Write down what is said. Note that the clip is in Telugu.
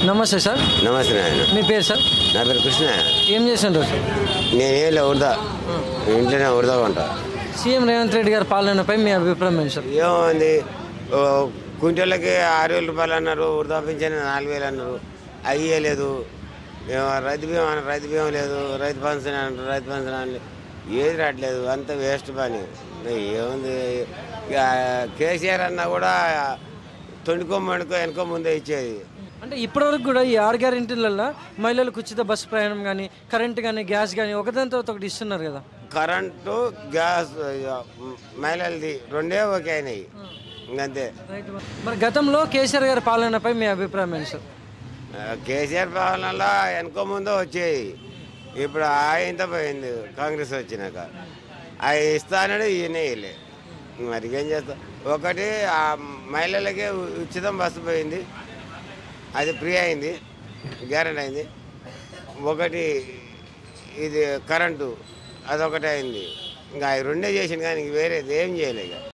నమస్తే సార్. నమస్తే నాయన. మీ పేరు సార్? నా పేరు కృష్ణ. ఏం చేస్తుంటారు సార్? నేనేం ఉడతా, ఇంట్లోనే ఉడతా ఉంటా. సీఎం రేవంత్ రెడ్డి గారి పాలనపై మీ అభిప్రాయం ఏంటి సార్? ఏముంది, క్వింటల్కి 6,000 రూపాయలు అన్నారు, ఉడతా పింఛన్ 4,000 అన్నారు, అయ్యలేదు. రైతు బీమా లేదు, రైతు పెన్షన్ అంటారు, రైతు పెన్షన్ అని ఏది రావట్లేదు, అంత వేస్ట్ పని. ఏముంది, కేసీఆర్ అన్నా కూడా తొండుకోమనుకో వెనుకో ముందే ఇచ్చేది. అంటే ఇప్పటివరకు కూడా ఈ 6 గ్యారెంటీలలో మహిళలకు ఉచిత బస్సు ప్రయాణం కానీ, కరెంట్ కానీ, గ్యాస్ కానీ ఒకదాని తర్వాత ఒకటి ఇస్తున్నారు కదా. కరెంటు, గ్యాస్, మహిళలది రెండే ఓకే అయినాయి, ఇంకంతే. మరి గతంలో కేసీఆర్ గారి పాలనపై మీ అభిప్రాయం ఏంటి సార్? కేసీఆర్ పాలనలో వెనుకో ముందో వచ్చేది, ఇప్పుడు ఆయనతో పోయింది కాంగ్రెస్ వచ్చినాక. అవి ఇస్తానని ఈయనే ఇలే, మరి ఏం చేస్తా. ఒకటి ఆ మహిళలకే ఉచితం బస్సు పోయింది, అది ఫ్రీ అయింది, గ్యారెంటీ అయింది. ఒకటి ఇది కరెంటు, అదొకటి అయింది. ఇంకా అవి రెండే చేసింది, కానీ ఇంక వేరేది ఏం చేయలేదు.